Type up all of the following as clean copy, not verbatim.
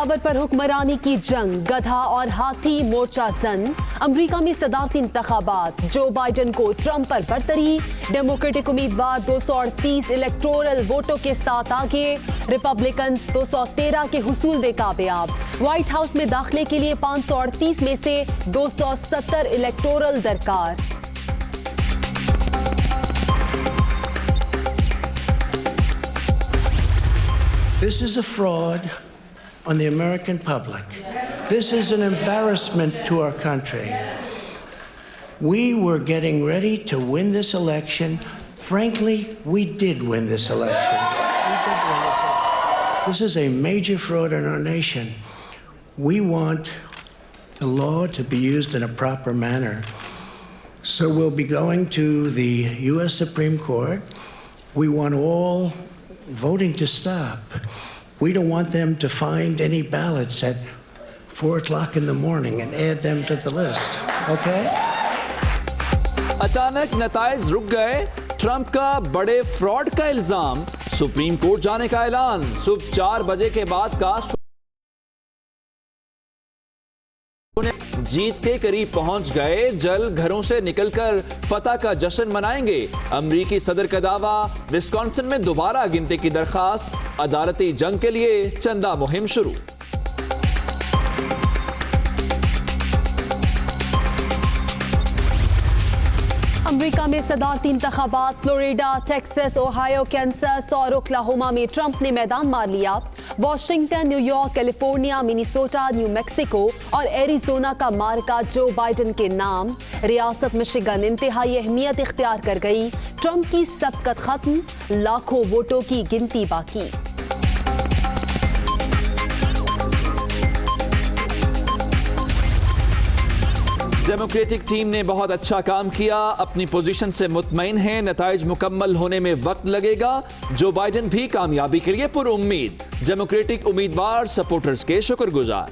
Power पर हुक्मरानी की जंग, गधा और हाथी मोर्चा जन। अमरीका में सदारती इंतखाबात, जो बाइडन को ट्रंप पर बरतरी। डेमोक्रेटिक उम्मीदवार 238 इलेक्टोरल वोटों के साथ आगे, रिपब्लिकन 213 के हुसूल में कामयाब। व्हाइट हाउस में दाखिले के लिए 538 में से 270 इलेक्टोरल दरकार। This is a fraud on the American public. This is an embarrassment to our country. We were getting ready to win this election. Frankly, we did win this election. This is a major fraud in our nation. We want the law to be used in a proper manner. So we'll be going to the U.S. Supreme Court. We want all voting to stop. We don't want them to find any ballots at 4 o'clock in the morning and add them to the list. Okay? अचानक नताइज रुक गए। Trump का बड़े fraud का इल्जाम, supreme court जाने का ऐलान। सुबह 4 बजे के बाद कास्ट जीत के करीब पहुंच गए। जल घरों से निकलकर फतह का जश्न मनाएंगे। अमरीकी सदर का दावा, विस्कॉन्सिन में दोबारा गिनती की दरखास्त। अदालती जंग के लिए चंदा मुहिम शुरू। अमेरिका में सदारती इंतखाबात, फ्लोरिडा, टेक्सास, ओहायो, कैंसस और ओक्लाहोमा में ट्रंप ने मैदान मार लिया। Washington, New York, California, Minnesota, new Mexico और एरिजोना का मार्का जो बाइडन के नाम। रियासत मिशिगन इंतहाई अहमियत इख्तियार कर गई। ट्रंप की सबकत खत्म, लाखों वोटों की गिनती बाकी। डेमोक्रेटिक टीम ने बहुत अच्छा काम किया, अपनी पोजीशन से मुतमईन है। नताइज मुकम्मल होने में वक्त लगेगा। जो बाइडन भी कामयाबी के लिए पुरुम्मीद। डेमोक्रेटिक उम्मीदवार सपोर्टर्स के शुक्रगुजार।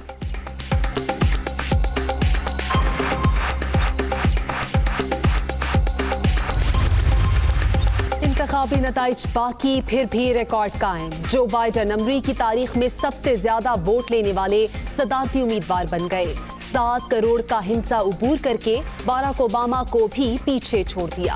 इंतखाबी नताइज बाकी, फिर भी रिकॉर्ड कायम। जो बाइडन अमरीकी तारीख में सबसे ज्यादा वोट लेने वाले सदारती उम्मीदवार बन गए। 7 करोड़ का हिंसा उबूर करके बाराक ओबामा को भी पीछे छोड़ दिया।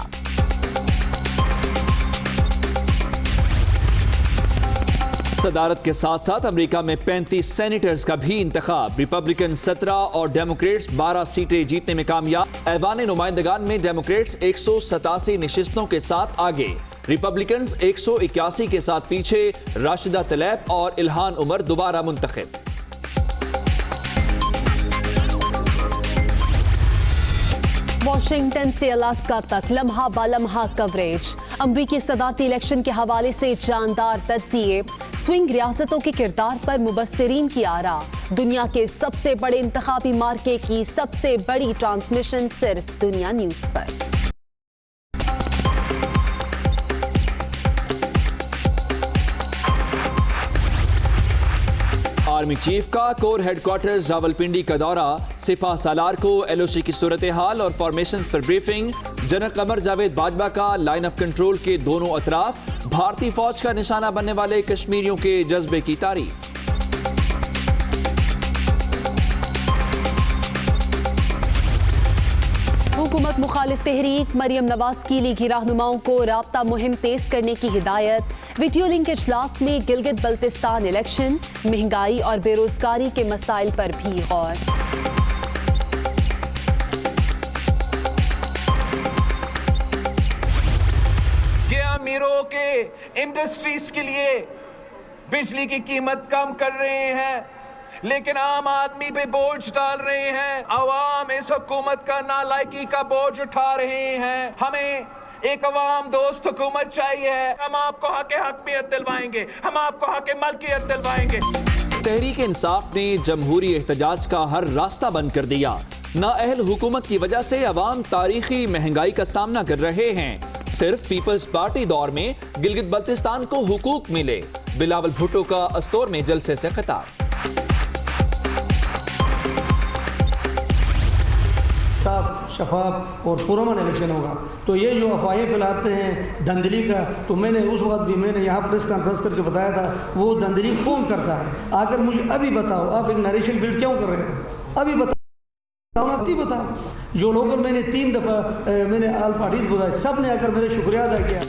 सदारत के साथ साथ अमेरिका में 35 सेनेटर्स का भी इंतखाब। रिपब्लिकन 17 और डेमोक्रेट्स 12 सीटें जीतने में कामयाब। ऐवान नुमाइंदगान में डेमोक्रेट्स 187 नशिस्तों के साथ आगे, रिपब्लिकन 181 के साथ पीछे। राशिदा तलैब और इल्हान उमर दोबारा मुंतखब। वॉशिंगटन से अलास्का तक लम्हा बालम्हा कवरेज। अमरीकी सदारती इलेक्शन के हवाले से जानदार तज्जिए। स्विंग रियासतों के किरदार पर मुबस्सिरीन की आरा। दुनिया के सबसे बड़े इंतखाबी मार्के की सबसे बड़ी ट्रांसमिशन सिर्फ दुनिया न्यूज पर। आर्मी चीफ का कोर हेडक्वार्टर्स रावलपिंडी का दौरा। सिपा सालार को एलओसी की सूरत हाल और फॉर्मेशन पर ब्रीफिंग। जनरल कमर जावेद बाजवा का लाइन ऑफ कंट्रोल के दोनों अतराफ। भारतीय फौज का निशाना बनने वाले कश्मीरियों के जज्बे की तारीफ। हुकूमत मुखालिफ तहरीक मरियम नवाज की लीगी रहनुमाओं को राब्ता मुहिम तेज करने की हिदायत। वीडियो लिंक इजलास में गिलगित बल्तिस्तान इलेक्शन, महंगाई और बेरोजगारी के मसाइल पर भी गौर। ये अमीरों के इंडस्ट्रीज के लिए बिजली की कीमत कम कर रहे हैं, लेकिन आम आदमी पे बोझ डाल रहे हैं। अवाम इस हुकूमत का नालायकी का बोझ उठा रहे हैं। हमें एक अवाम दोस्त हुकूमत चाहिए है। हम आपको हक हकमियत दिलवाएंगे, हम आपको हक मलकियत दिलवाएंगे। तहरीक इंसाफ ने जमहूरी एहतजाज का हर रास्ता बंद कर दिया। नाअहल हुकूमत की वजह से अवाम तारीखी महंगाई का सामना कर रहे हैं। सिर्फ पीपल्स पार्टी दौर में गिलगित बल्तिस्तान को हुकूक मिले। बिलावल भुट्टो का अस्तोर में जलसे से खिताब। साहब شفاف اور پرامن الیکشن ہوگا. تو یہ جو افواہیں پھیلاتے ہیں دھاندلی کا، تو میں نے اس وقت بھی میں نے یہاں پریس کانفرنس کر کے بتایا تھا وہ دھاندلی کون کرتا ہے. آگر مجھے ابھی بتاؤ آپ ایک نریشن بلڈ کیوں کر رہے ہو، ابھی بتاؤ. جو لوگ میں نے 3 دفعہ میں نے آل پارٹیز بتایا، سب نے آ کر میرے شکریہ ادا کیا.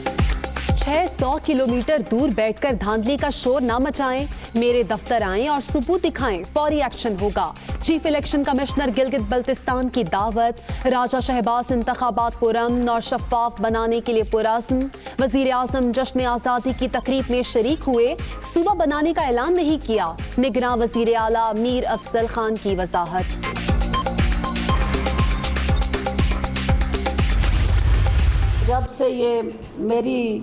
600 کلومیٹر دور بیٹھ کر دھاندلی کا شور نہ مچائیں، میرے دفتر آئیں اور ثبوت دکھائیں، فوری ایکشن ہوگا. Chief election commissioner Gilgit Baltistan کی دعوت. راجہ شہباز انتخابات پرامن اور شفاف بنانے کے لیے پرعزم. وزیر اعظم جشن آزادی کی تقریب میں شریک ہوئے، صوبہ بنانے کا اعلان نہیں کیا. نگراں وزیر اعلیٰ میر افضل خان کی وضاحت. جب سے یہ میری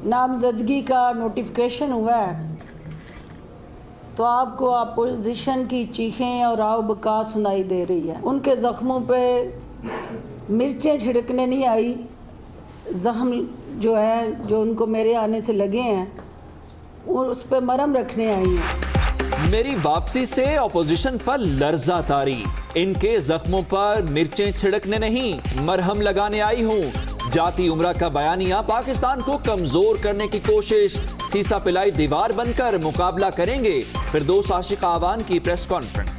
نامزدگی کا نوٹیفیکیشن ہوا ہے تو آپ کو اپوزیشن کی چیخیں اور آؤ بکا سنائی دے رہی ہے. ان کے زخموں پہ مرچیں چھڑکنے نہیں آئی، زخم جو ہیں جو ان کو میرے آنے سے لگے ہیں اس پہ مرہم رکھنے آئی ہیں. میری واپسی سے اپوزیشن پر لرزہ طاری، ان کے زخموں پر مرچیں چھڑکنے نہیں مرہم لگانے آئی ہوں. جاتی عمرہ کا بیانیہ پاکستان کو کمزور کرنے کی کوشش، سیسا پلائی دیوار بن کر مقابلہ کریں گے. فردوس عاشق آوان کی پریس کانفرنس.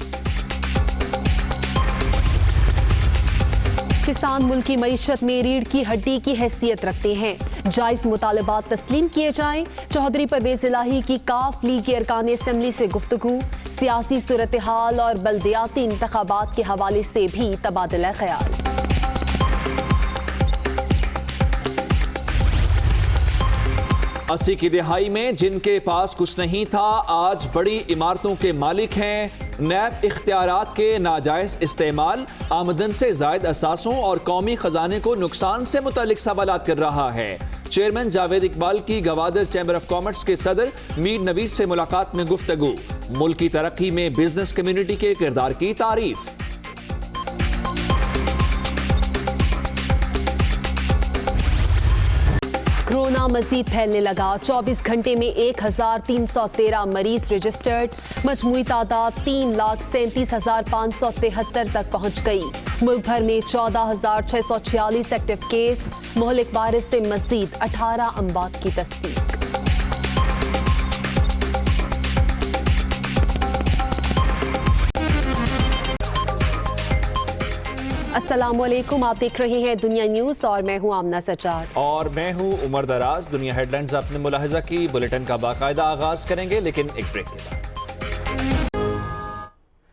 کسان ملکی معیشت میں ریڑھ کی ہڈی کی حیثیت رکھتے ہیں، جائز مطالبات تسلیم کیے جائیں. چودھری پرویز الہی کی کاف لیگ کے ارکان اسمبلی سے گفتگو. سیاسی صورتحال اور بلدیاتی انتخابات کے حوالے سے بھی تبادلہ خیال. اسی کی دہائی میں جن کے پاس کچھ نہیں تھا آج بڑی عمارتوں کے مالک ہیں. نیب اختیارات کے ناجائز استعمال آمدن سے زائد اثاثوں اور قومی خزانے کو نقصان سے متعلق سوالات کر رہا ہے. چیئرمین جاوید اقبال کی گوادر چیمبر آف کامرس کے صدر میر نوید سے ملاقات میں گفتگو. ملکی ترقی میں بزنس کمیونٹی کے کردار کی تعریف. کورونا مزید پھیلنے لگا، 24 گھنٹے میں 1313 مریض رجسٹرڈ. مجموعی تعداد 3,37,573 تک پہنچ گئی. ملک بھر میں 14,646 ایکٹیو کیس. مہلک وائرس سے مزید 18 اموات کی تصدیق. السلام علیکم، آپ دیکھ رہے ہیں دنیا نیوز اور میں ہوں آمنہ سجاد اور میں ہوں عمر دراز. دنیا ہیڈ لائنز اپنے ملاحظہ کی بلیٹن کا باقاعدہ آغاز کریں گے لیکن ایک بریک کے بعد.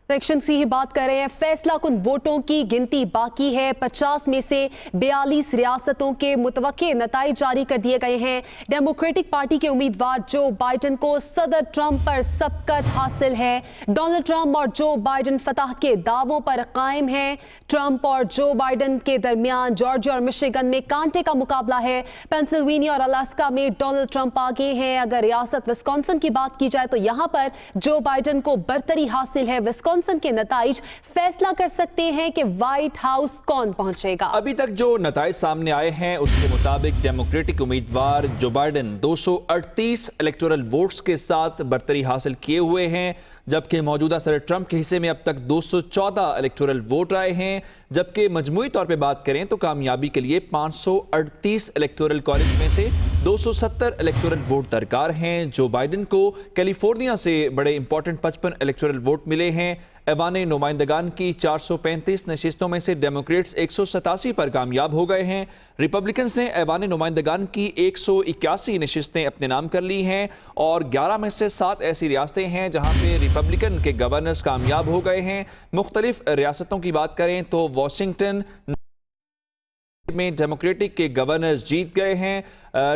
سیکشن سی ہی بات کر رہے ہیں. فیصلہ کن ووٹوں کی گنتی باقی ہے. 50 میں سے 42 ریاستوں کے متوقع نتائج جاری کر دیے گئے ہیں. ڈیموکریٹک پارٹی کے امیدوار جو بائیڈن کو صدر ٹرمپ پر سبقت حاصل ہے. ڈونلڈ ٹرمپ اور جو بائیڈن فتح کے دعووں پر قائم ہیں. ٹرمپ اور جو بائیڈن کے درمیان جارجیا اور مشیگن میں کانٹے کا مقابلہ ہے. پینسلوینیا اور الاسکا میں ڈونلڈ ٹرمپ آگے ہیں. اگر ریاست وسکونسن کی بات کی جائے تو یہاں پر جو بائیڈن کو برتری حاصل ہے. وسکونسن کے نتائج فیصلہ کر سکتے ہیں کہ وائٹ ہاؤس کون پہنچے گا. ابھی تک جو نتائج سامنے آئے ہیں اس کے مطابق ڈیموکریٹک امیدوار جو بائیڈن 238 الیکٹورل ووٹس کے ساتھ برتری حاصل کیے ہوئے ہیں، جبکہ موجودہ صدر ٹرمپ کے حصے میں اب تک 214 الیکٹورل ووٹ آئے ہیں. جبکہ مجموعی طور پہ بات کریں تو کامیابی کے لیے 538 الیکٹورل کالج میں سے 270 الیکٹورل ووٹ درکار ہیں. جو بائیڈن کو کیلیفورنیا سے بڑے امپورٹنٹ 55 الیکٹورل ووٹ ملے ہیں. ایوان نمائندگان کی 435 نشستوں میں سے ڈیموکریٹس 187 پر کامیاب ہو گئے ہیں. ریپبلکنز نے ایوان نمائندگان کی 181 نشستیں اپنے نام کر لی ہیں اور 11 میں سے 7 ایسی ریاستیں ہیں جہاں پہ ریپبلکن کے گورنرز کامیاب ہو گئے ہیں. مختلف ریاستوں کی بات کریں تو واشنگٹن میں ڈیموکریٹک کے گورنرز جیت گئے ہیں.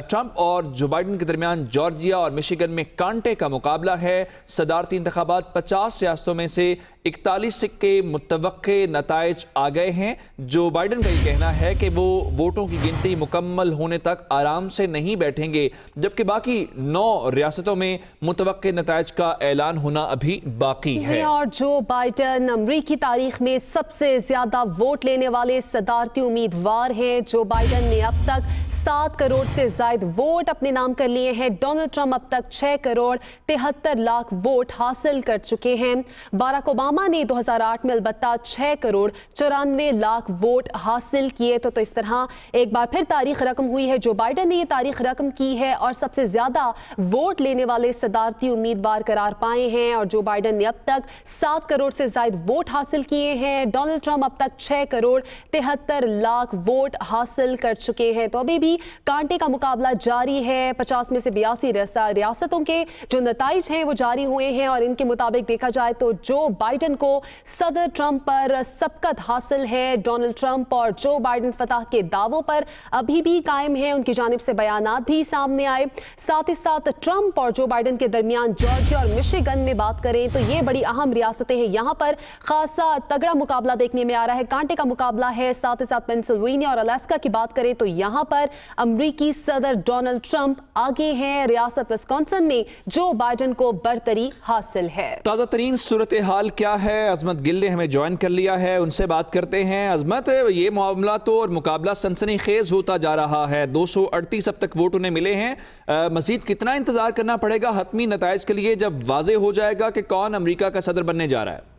ٹرمپ اور جو بائیڈن کے درمیان جارجیا اور مشیگن میں کانٹے کا مقابلہ ہے. صدارتی انتخابات 50 ریاستوں میں سے 41 کے متوقع نتائج آ گئے ہیں. جو بائیڈن کا یہ کہنا ہے کہ وہ ووٹوں کی گنتی مکمل ہونے تک آرام سے نہیں بیٹھیں گے، جبکہ باقی 9 ریاستوں میں متوقع نتائج کا اعلان ہونا ابھی باقی ہے. اور جو بائیڈن امریکی تاریخ میں سب سے زیادہ ووٹ لینے والے صدارتی امیدوار ہیں. جو بائیڈن نے اب تک 7 करोड़ से जायद वोट अपने नाम कर लिए हैं। डोनाल्ड ट्रंप अब तक 6 करोड़ 73 लाख वोट हासिल कर चुके हैं। बाराक ओबामा ने 2008 में अलबत्ता 6 करोड़ 94 लाख वोट हासिल किए। तो इस तरह एक बार फिर तारीख रकम हुई है। जो बाइडन ने ये तारीख रकम की है और सबसे ज्यादा वोट लेने वाले सदारती उम्मीदवार करार पाए हैं। और जो बाइडन ने अब तक 7 करोड़ से ज्यादा वोट हासिल किए हैं। डोनाल्ड ट्रंप अब तक 6 करोड़ 73 लाख वोट हासिल कर चुके हैं। तो अभी भी कांटे का मुकाबला जारी है। 50 में से 82 रियासतों के जो नताइज हैं वो जारी हुए हैं और इनके मुताबिक देखा जाए तो जो बाइडन को सदर ट्रंप पर सबकत हासिल है। डोनाल्ड ट्रंप और जो बाइडन फतह के दावों पर अभी भी कायम है। उनकी जानिब से बयानात भी सामने आए। साथ ही साथ ट्रंप और जो बाइडन के दरमियान जॉर्जिया और मिशिगन में बात करें तो ये बड़ी अहम रियासतें हैं। यहाँ पर खासा तगड़ा मुकाबला देखने में आ रहा है। कांटे का मुकाबला है। साथ ही साथ पेंसिल्वेनिया और अलास्का की बात करें तो यहाँ पर अमरीकी सदर डोनाल्ड ट्रंप आगे हैं। रियासत विस्कॉन्सिन में जो बाइडन को बरतरी हासिल है। ताज़ा तरीन सूरत हाल क्या है? अजमत गिल ने हमें ज्वाइन कर लिया है, उनसे बात करते हैं। अजमत, ये मामला तो और मुकाबला सनसनीखेज होता जा रहा है। 238 अब तक वोट उन्हें मिले हैं। मजीद कितना इंतजार करना पड़ेगा हतमी नताइज के लिए जब वाज़ेह हो जाएगा कि कौन अमरीका का सदर बनने जा रहा है?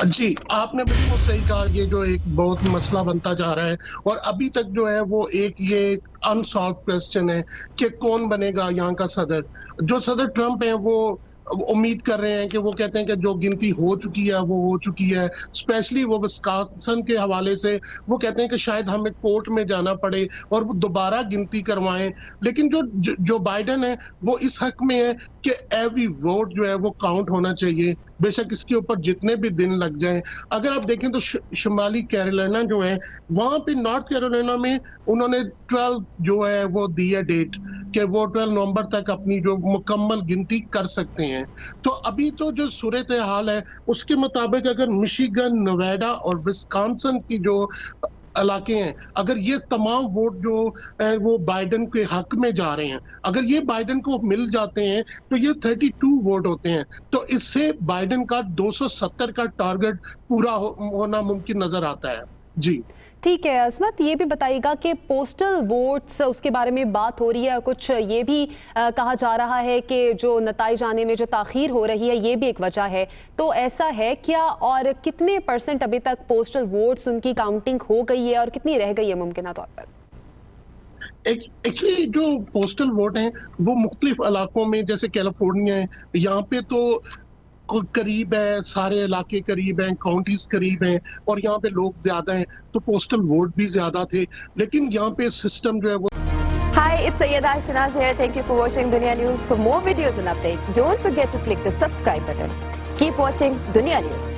जी, आपने बिल्कुल सही कहा। ये जो एक बहुत मसला बनता जा रहा है और अभी तक जो है वो ये अनसॉल्व क्वेश्चन है कि कौन बनेगा यहाँ का सदर। जो सदर ट्रंप है वो उम्मीद कर रहे हैं कि वो कहते हैं कि जो गिनती हो चुकी है वो हो चुकी है। स्पेशली वो विस्कॉन्सिन के हवाले से वो कहते हैं कि शायद हमें कोर्ट में जाना पड़े और वो दोबारा गिनती करवाएं। लेकिन जो बाइडन है वो इस हक में है कि एवरी वोट जो है वो काउंट होना चाहिए, बेशक इसके ऊपर जितने भी दिन लग जाएं। अगर आप देखें तो शुमाली कैरोलिना जो है वहां पे नॉर्थ कैरोलिना में उन्होंने 12 जो है वो दी है डेट कि वो 12 नवंबर तक अपनी जो मुकम्मल गिनती कर सकते हैं। तो अभी तो जो सूरत हाल है उसके मुताबिक अगर मिशिगन, नेवाडा और विस्कॉन्सिन की जो इलाके हैं, अगर ये तमाम वोट जो वो बाइडन के हक में जा रहे हैं, अगर ये बाइडन को मिल जाते हैं तो ये 32 वोट होते हैं। तो इससे बाइडन का 270 का टारगेट पूरा होना मुमकिन नजर आता है। जी ठीक है अजमत, ये भी बताइएगा कि पोस्टल वोट्स उसके बारे में बात हो रही है। कुछ ये भी कहा जा रहा है कि जो नताइज आने में जो ताख़ीर हो रही है ये भी एक वजह है। तो ऐसा है क्या? और कितने % अभी तक पोस्टल वोट्स उनकी काउंटिंग हो गई है और कितनी रह गई है मुमकिन तौर पर? एक्चुअली जो पोस्टल वोट हैं वो मुख्तलिफ इलाकों में, जैसे कैलिफोर्निया है, यहाँ पे तो करीब है, सारे इलाके करीब हैं, काउंटीज करीब हैं और यहाँ पे लोग ज्यादा हैं तो पोस्टल वोट भी ज्यादा थे। लेकिन यहाँ पे सिस्टम जो है वो Hi, it's Sayyeda Shanaz here. Thank you for watching Dunia News. For more videos and updates, don't forget to click the subscribe button. Keep watching Dunia News.